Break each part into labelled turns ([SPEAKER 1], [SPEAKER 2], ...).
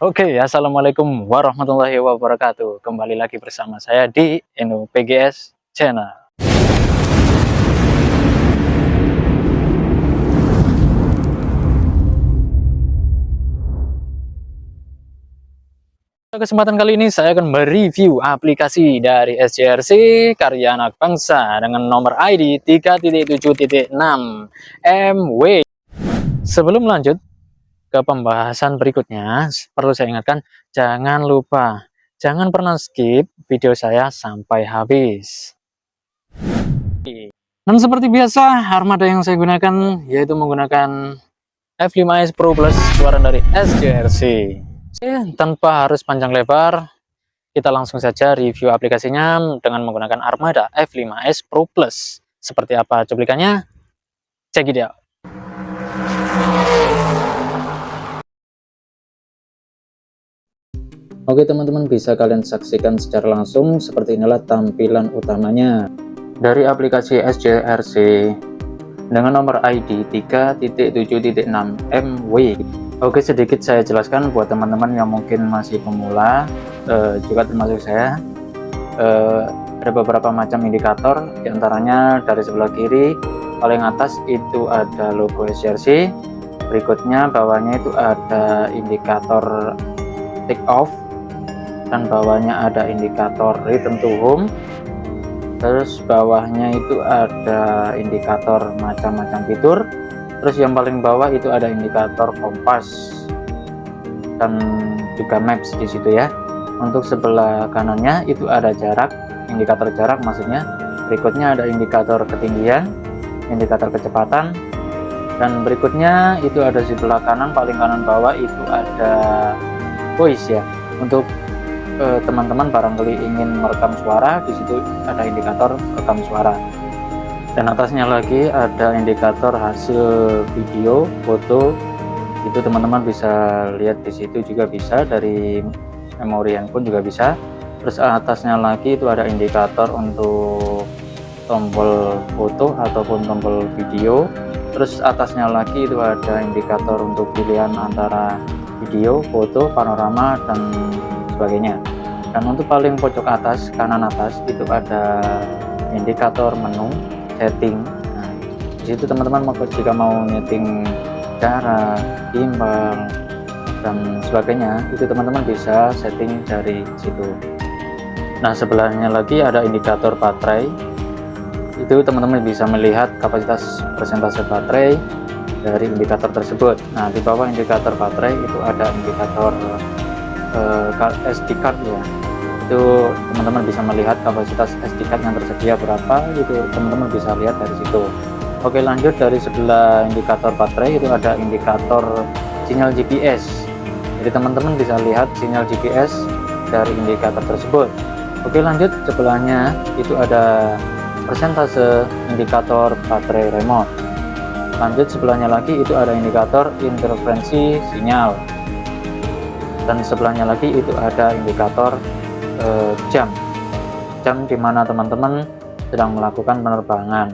[SPEAKER 1] Oke, assalamualaikum warahmatullahi wabarakatuh. Kembali lagi bersama saya di PGS Channel. Pada kesempatan kali ini saya akan mereview aplikasi dari SJRC karya anak bangsa dengan nomor ID 3.7.6MW. Sebelum lanjut ke pembahasan berikutnya, perlu saya ingatkan, jangan lupa, jangan pernah skip video saya sampai habis. Dan seperti biasa, armada yang saya gunakan yaitu menggunakan F5S Pro Plus keluaran dari SJRC. Tanpa harus panjang lebar, kita langsung saja review aplikasinya dengan menggunakan armada F5S Pro Plus. Seperti apa cuplikannya? Check it out. Oke teman-teman, bisa kalian saksikan secara langsung seperti inilah tampilan utamanya dari aplikasi SJRC dengan nomor ID 3.7.6MW. Oke, sedikit saya jelaskan buat teman-teman yang mungkin masih pemula, juga termasuk saya. Ada beberapa macam indikator, diantaranya dari sebelah kiri paling atas itu ada logo SJRC, berikutnya bawahnya itu ada indikator take off, dan bawahnya ada indikator return to home, terus bawahnya itu ada indikator macam-macam fitur, terus yang paling bawah itu ada indikator kompas dan juga maps di situ ya. Untuk sebelah kanannya itu ada jarak, indikator jarak maksudnya, berikutnya ada indikator ketinggian, indikator kecepatan, dan berikutnya itu ada sebelah kanan, paling kanan bawah itu ada voice ya. Untuk teman-teman barangkali ingin merekam suara, di situ ada indikator rekam suara. Dan atasnya lagi ada indikator hasil video, foto. Itu teman-teman bisa lihat di situ juga bisa, dari memori handphone juga bisa. Terus atasnya lagi itu ada indikator untuk tombol foto ataupun tombol video. Terus atasnya lagi itu ada indikator untuk pilihan antara video, foto, panorama, dan sebagainya. Dan untuk paling pojok atas, kanan atas, itu ada indikator menu setting. Nah, disitu teman-teman jika mau nyeting cara, timbal, dan sebagainya, itu teman-teman bisa setting dari situ. Nah, sebelahnya lagi ada indikator baterai. Itu teman-teman bisa melihat kapasitas persentase baterai dari indikator tersebut. Nah, di bawah indikator baterai itu ada indikator SD card ya. Itu teman-teman bisa melihat kapasitas SD card yang tersedia berapa, itu teman-teman bisa lihat dari situ. Oke, lanjut dari sebelah indikator baterai itu ada indikator sinyal GPS. Jadi teman-teman bisa lihat sinyal GPS dari indikator tersebut. Oke, lanjut sebelahnya itu ada persentase indikator baterai remote. Lanjut sebelahnya lagi itu ada indikator interferensi sinyal, dan sebelahnya lagi itu ada indikator jam dimana teman-teman sedang melakukan penerbangan.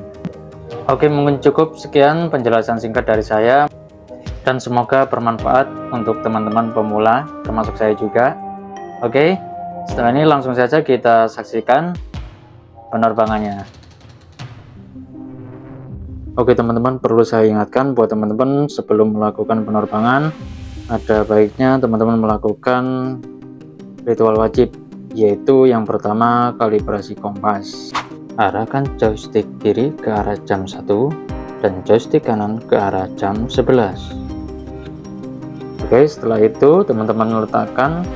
[SPEAKER 1] Oke, mungkin cukup sekian penjelasan singkat dari saya, dan semoga bermanfaat untuk teman-teman pemula termasuk saya juga. Oke, setelah ini langsung saja kita saksikan penerbangannya. Oke teman-teman, perlu saya ingatkan buat teman-teman sebelum melakukan penerbangan, ada baiknya teman-teman melakukan ritual wajib, yaitu yang pertama kalibrasi kompas. Arahkan joystick kiri ke arah jam 1 dan joystick kanan ke arah jam 11. Oke, setelah itu teman-teman letakkan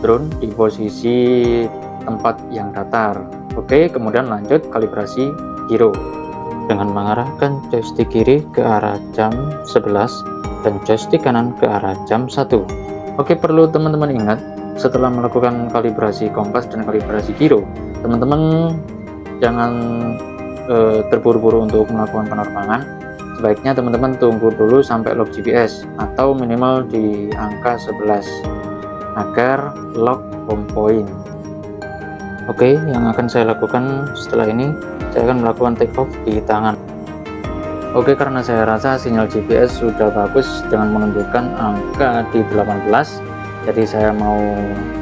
[SPEAKER 1] drone di posisi tempat yang datar. Oke, kemudian lanjut kalibrasi gyro dengan mengarahkan joystick kiri ke arah jam 11 dan joystick kanan ke arah jam 1. Oke, perlu teman-teman ingat, setelah melakukan kalibrasi kompas dan kalibrasi gyro, teman-teman jangan terburu-buru untuk melakukan penerbangan. Sebaiknya teman-teman tunggu dulu sampai lock GPS atau minimal di angka 11 agar lock home point. Oke, yang akan saya lakukan setelah ini, saya akan melakukan take off di tangan. Oke, karena saya rasa sinyal GPS sudah bagus dengan menunjukkan angka di 18, Jadi saya mau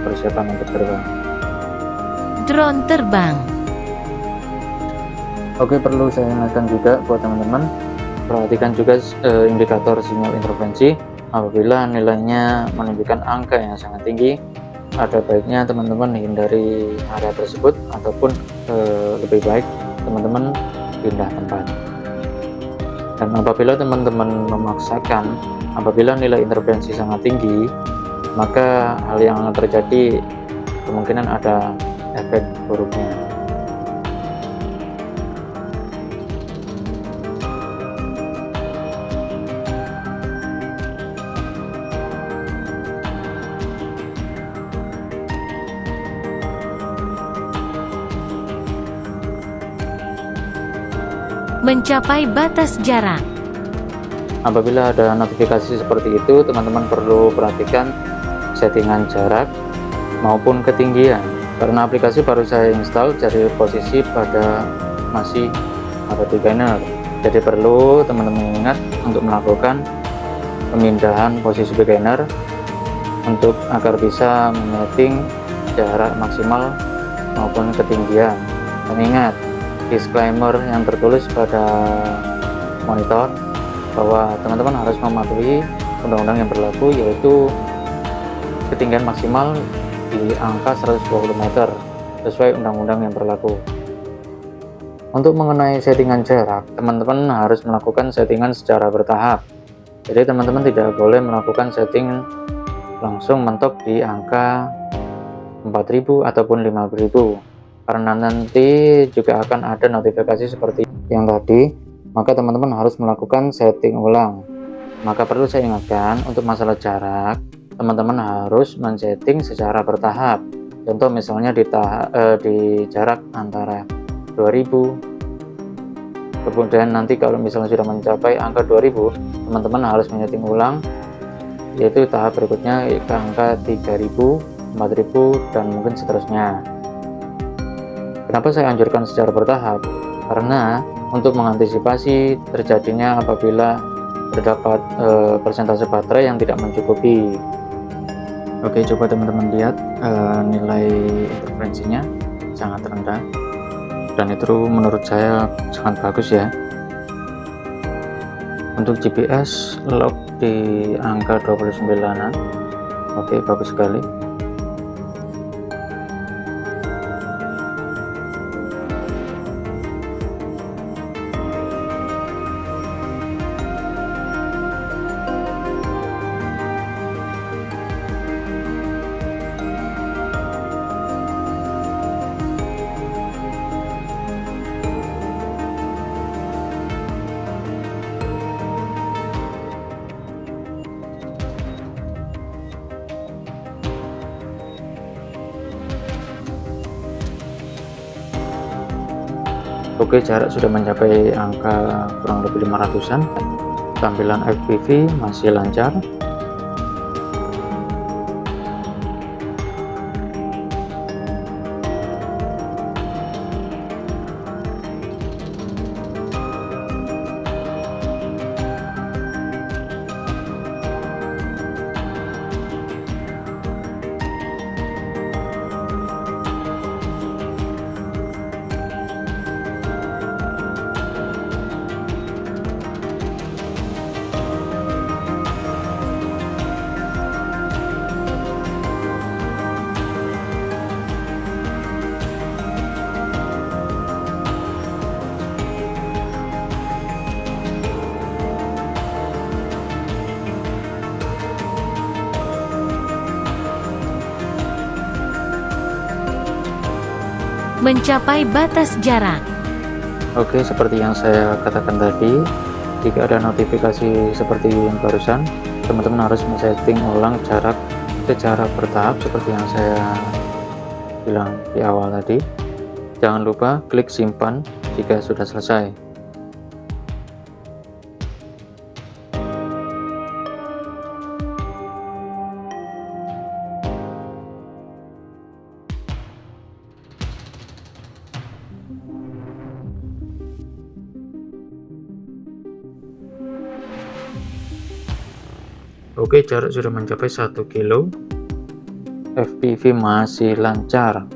[SPEAKER 1] persiapan untuk terbang.
[SPEAKER 2] Drone terbang.
[SPEAKER 1] Oke, perlu saya ingatkan juga buat teman-teman, perhatikan juga indikator sinyal interferensi. Apabila nilainya menunjukkan angka yang sangat tinggi, ada baiknya teman-teman hindari area tersebut, ataupun lebih baik teman-teman pindah tempat. Dan apabila teman-teman memaksakan, apabila nilai interferensi sangat tinggi, maka hal yang akan terjadi kemungkinan ada efek buruknya.
[SPEAKER 2] Mencapai batas jarak.
[SPEAKER 1] Apabila ada notifikasi seperti itu, teman-teman perlu perhatikan settingan jarak maupun ketinggian, karena aplikasi baru saya install jadi posisi pada masih ada beginner. Jadi perlu teman-teman ingat untuk melakukan pemindahan posisi beginner untuk agar bisa mesetting jarak maksimal maupun ketinggian. Dan ingat disclaimer yang tertulis pada monitor bahwa teman-teman harus mematuhi undang-undang yang berlaku, yaitu ketinggian maksimal di angka 120 meter sesuai undang-undang yang berlaku. Untuk mengenai settingan jarak, teman-teman harus melakukan settingan secara bertahap. Jadi teman-teman tidak boleh melakukan setting langsung mentok di angka 4000 ataupun 5000, karena nanti juga akan ada notifikasi seperti yang tadi. Maka teman-teman harus melakukan setting ulang. Maka perlu saya ingatkan, untuk masalah jarak, teman-teman harus men-setting secara bertahap. Contoh misalnya di jarak antara 2000, kemudian nanti kalau misalnya sudah mencapai angka 2000, teman-teman harus men-setting ulang, yaitu tahap berikutnya ke angka 3000, 4000, dan mungkin seterusnya. Kenapa saya anjurkan secara bertahap? Karena untuk mengantisipasi terjadinya apabila terdapat persentase baterai yang tidak mencukupi. Oke, coba teman-teman lihat nilai interferensinya sangat rendah, dan itu menurut saya sangat bagus ya. Untuk GPS lock di angka 29an. Oke, bagus sekali. Oke, jarak sudah mencapai angka kurang lebih 500an. Tampilan FPV masih lancar.
[SPEAKER 2] Mencapai batas jarak.
[SPEAKER 1] Oke, seperti yang saya katakan tadi, jika ada notifikasi seperti yang barusan, teman-teman harus men-setting ulang jarak secara bertahap seperti yang saya bilang di awal tadi. Jangan lupa klik simpan jika sudah selesai. Oke, jarak sudah mencapai 1 kilo. FPV masih lancar.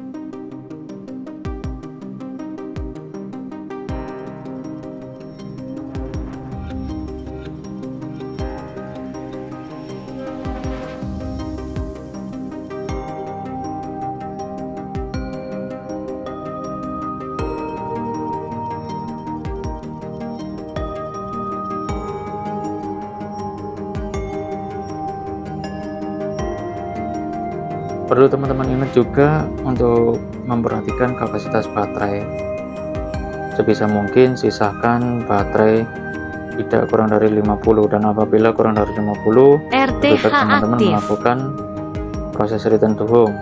[SPEAKER 1] Perlu teman-teman ingat juga untuk memperhatikan kapasitas baterai. Sebisa mungkin sisakan baterai tidak kurang dari 50, dan apabila kurang dari 50
[SPEAKER 2] RTH
[SPEAKER 1] teman-teman
[SPEAKER 2] aktif.
[SPEAKER 1] melakukan proses return to home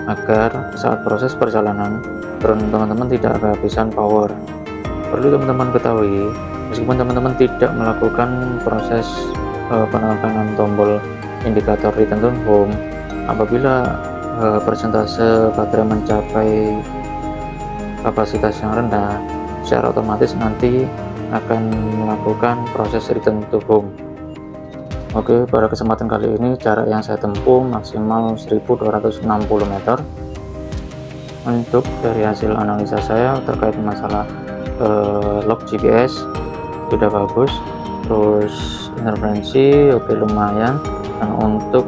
[SPEAKER 1] agar saat proses perjalanan drone teman-teman tidak kehabisan power. Perlu teman-teman ketahui, meskipun teman-teman tidak melakukan proses penekanan tombol indikator return to home, apabila persentase baterai mencapai kapasitas yang rendah, secara otomatis nanti akan melakukan proses return to home. Oke, pada kesempatan kali ini jarak yang saya tempuh maksimal 1260 meter. Untuk dari hasil analisa saya terkait masalah log GPS sudah bagus, terus interferensi oke lumayan, dan untuk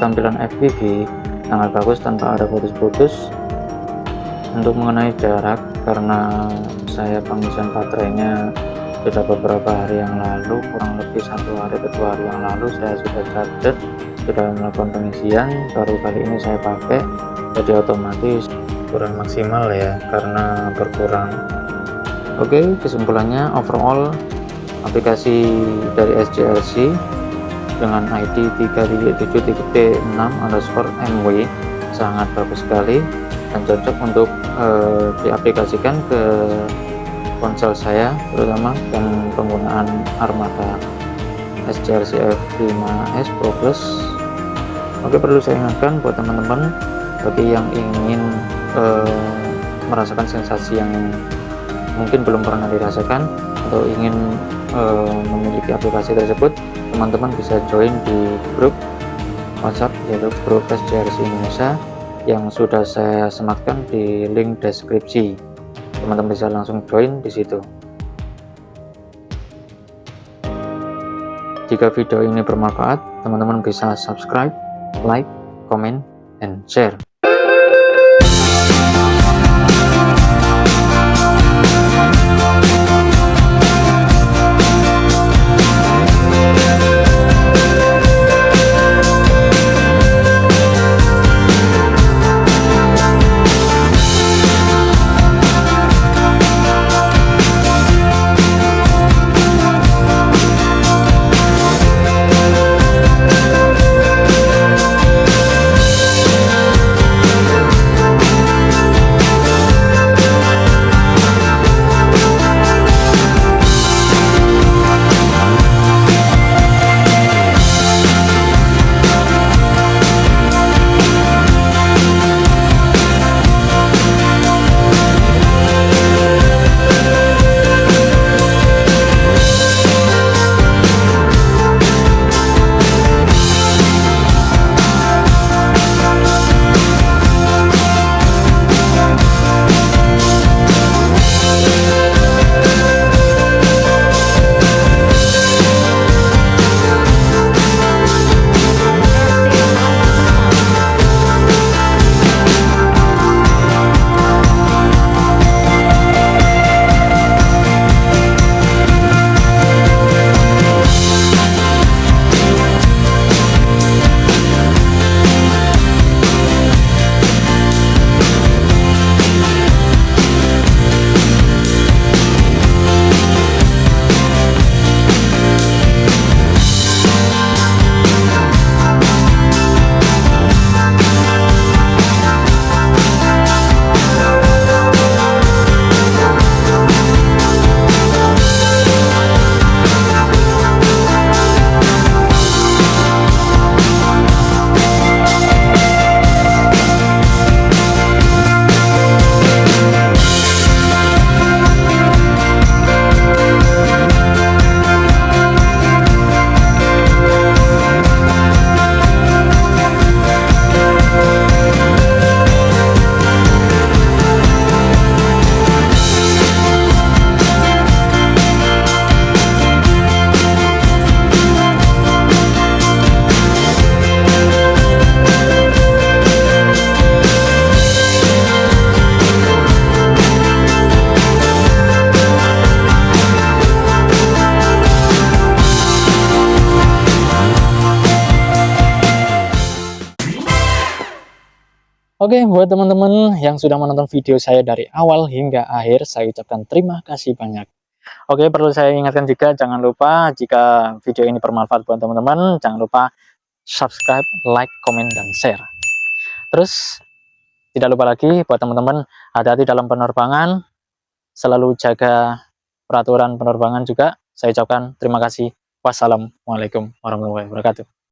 [SPEAKER 1] tampilan FPV sangat bagus tanpa ada putus-putus. Untuk mengenai jarak, karena saya pengisian baterainya sudah beberapa hari yang lalu, kurang lebih 1 hari ke 2 hari yang lalu saya sudah charger, sudah melakukan pengisian, baru kali ini saya pakai, jadi otomatis kurang maksimal ya karena berkurang. Oke, kesimpulannya overall aplikasi dari SJRC dengan ID 3.7.6_MW sangat bagus sekali dan cocok untuk diaplikasikan ke ponsel saya, terutama dan penggunaan Armada SJRC F5S Pro Plus. Oke, perlu saya ingatkan buat teman-teman bagi yang ingin merasakan sensasi yang mungkin belum pernah dirasakan atau ingin memiliki aplikasi tersebut, teman-teman bisa join di grup WhatsApp yaitu grup SJRC Indonesia yang sudah saya sematkan di link deskripsi. Teman-teman bisa langsung join di situ. Jika video ini bermanfaat, teman-teman bisa subscribe, like, comment, and share. Oke, buat teman-teman yang sudah menonton video saya dari awal hingga akhir, saya ucapkan terima kasih banyak. Oke, perlu saya ingatkan juga, jangan lupa jika video ini bermanfaat buat teman-teman, jangan lupa subscribe, like, komen, dan share. Terus, tidak lupa lagi buat teman-teman, hati-hati dalam penerbangan, selalu jaga peraturan penerbangan juga. Saya ucapkan terima kasih. Wassalamualaikum warahmatullahi wabarakatuh.